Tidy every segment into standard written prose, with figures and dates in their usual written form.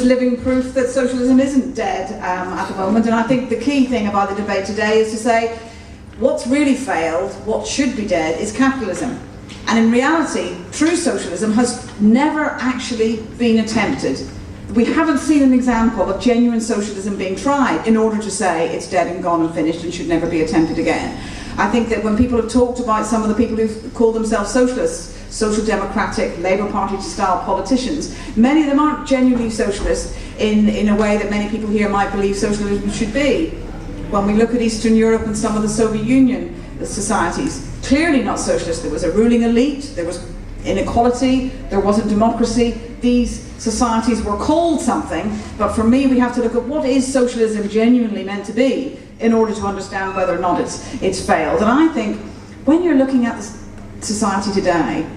living proof that socialism isn't dead at the moment, and I think the key thing about the debate today is to say what's really failed, what should be dead, is capitalism. And in reality, true socialism has never actually been attempted. We haven't seen an example of genuine socialism being tried in order to say it's dead and gone and finished and should never be attempted again. I think that when people have talked about some of the people who call themselves socialists, social democratic, Labour Party style politicians, many of them aren't genuinely socialist in a way that many people here might believe socialism should be. When we look at Eastern Europe and some of the Soviet Union societies, clearly not socialist. There was a ruling elite, there was inequality, there wasn't democracy. These societies were called something, but for me we have to look at what is socialism genuinely meant to be in order to understand whether or not it's failed. And I think when you're looking at the society today,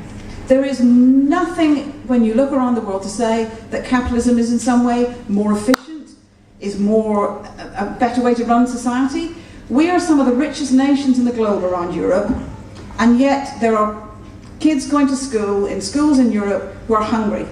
there is nothing when you look around the world to say that capitalism is in some way more efficient, is a better way to run society. We are some of the richest nations in the globe around Europe, and yet there are kids going to school in schools in Europe who are hungry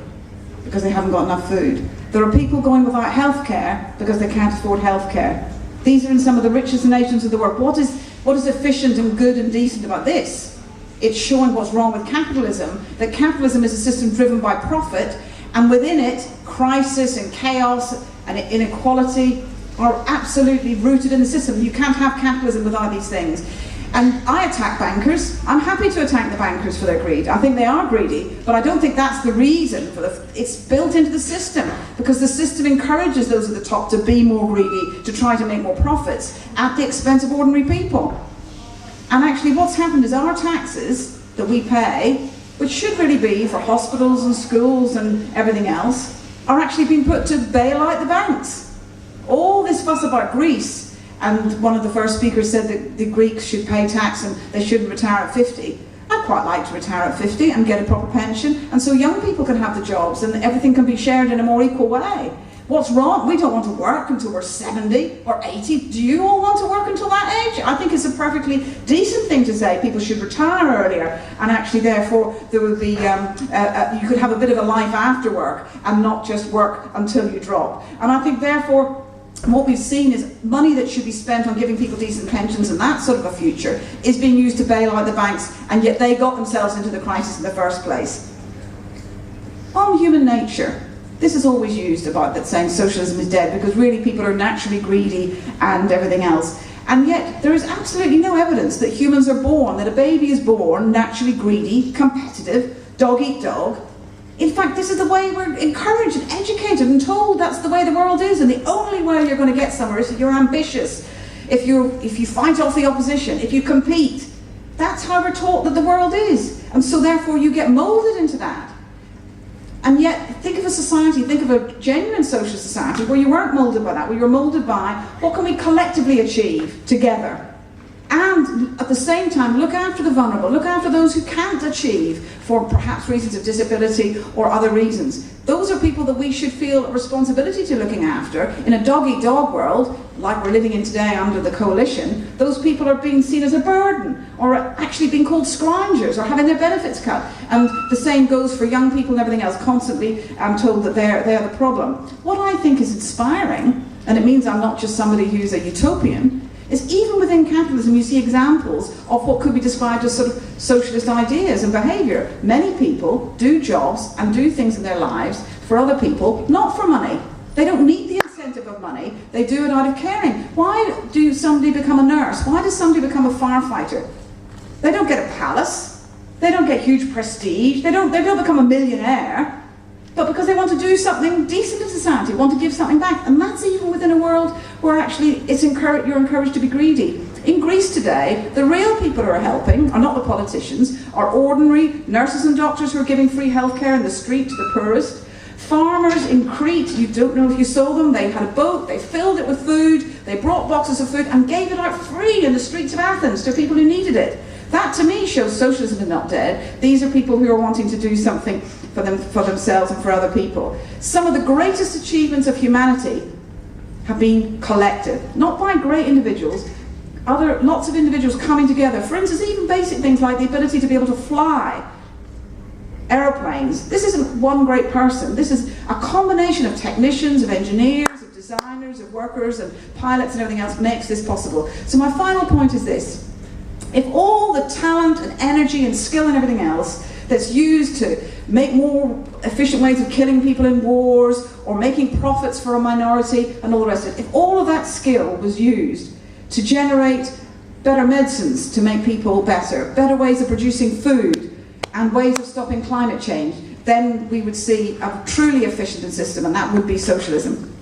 because they haven't got enough food. There are people going without health care because they can't afford health care. These are in some of the richest nations of the world. What is efficient and good and decent about this? It's showing what's wrong with capitalism, that capitalism is a system driven by profit, and within it, crisis and chaos and inequality are absolutely rooted in the system. You can't have capitalism without these things. And I attack bankers. I'm happy to attack the bankers for their greed. I think they are greedy, but I don't think that's the reason for it's built into the system, because the system encourages those at the top to be more greedy, to try to make more profits at the expense of ordinary people. And actually what's happened is our taxes that we pay, which should really be for hospitals and schools and everything else, are actually being put to bail out the banks. All this fuss about Greece, and one of the first speakers said that the Greeks should pay tax and they shouldn't retire at 50. I'd quite like to retire at 50 and get a proper pension, and so young people can have the jobs and everything can be shared in a more equal way. What's wrong? We don't want to work until we're 70 or 80. Do you all want to work until that age? I think it's a perfectly decent thing to say people should retire earlier, and actually therefore there would be, you could have a bit of a life after work and not just work until you drop. And I think therefore what we've seen is money that should be spent on giving people decent pensions and that sort of a future is being used to bail out the banks, and yet they got themselves into the crisis in the first place. On human nature, this is always used about that saying socialism is dead, because really people are naturally greedy and everything else. And yet there is absolutely no evidence that humans are born, that a baby is born naturally greedy, competitive, dog eat dog. In fact, this is the way we're encouraged and educated and told that's the way the world is, and the only way you're going to get somewhere is if you're ambitious, if you fight off the opposition, if you compete. That's how we're taught that the world is, and so therefore you get moulded into that. And yet, think of a society, think of a genuine social society where you weren't moulded by that, where you're moulded by what can we collectively achieve together. And at the same time, look after the vulnerable, look after those who can't achieve for perhaps reasons of disability or other reasons. Those are people that we should feel a responsibility to looking after. In a dog-eat-dog world, like we're living in today under the coalition, those people are being seen as a burden, or actually being called scroungers, or having their benefits cut. And the same goes for young people and everything else, constantly told that they're the problem. What I think is inspiring, and it means I'm not just somebody who's a utopian, is even within capitalism you see examples of what could be described as sort of socialist ideas and behaviour. Many people do jobs and do things in their lives for other people, not for money. They don't need the incentive of money, they do it out of caring. Why do somebody become a nurse? Why does somebody become a firefighter? They don't get a palace, they don't get huge prestige, they don't become a millionaire, but because they want to do something decent in society, want to give something back. And that's even within a world where actually you're encouraged to be greedy. In Greece today, the real people who are helping are not the politicians, are ordinary nurses and doctors who are giving free healthcare in the street to the poorest. Farmers in Crete, you don't know if you saw them, they had a boat, they filled it with food, they brought boxes of food and gave it out free in the streets of Athens to people who needed it. That to me shows socialism is not dead. These are people who are wanting to do something for themselves and for other people. Some of the greatest achievements of humanity have been collective, not by great individuals, lots of individuals coming together. For instance, even basic things like the ability to be able to fly aeroplanes. This isn't one great person, this is A combination of technicians, of engineers, of designers, of workers, and pilots and everything else makes this possible. So my final point is this. If all the talent and energy and skill and everything else that's used to make more efficient ways of killing people in wars or making profits for a minority and all the rest of it, if all of that skill was used to generate better medicines to make people better, better ways of producing food and ways of stopping climate change, then we would see a truly efficient system, and that would be socialism.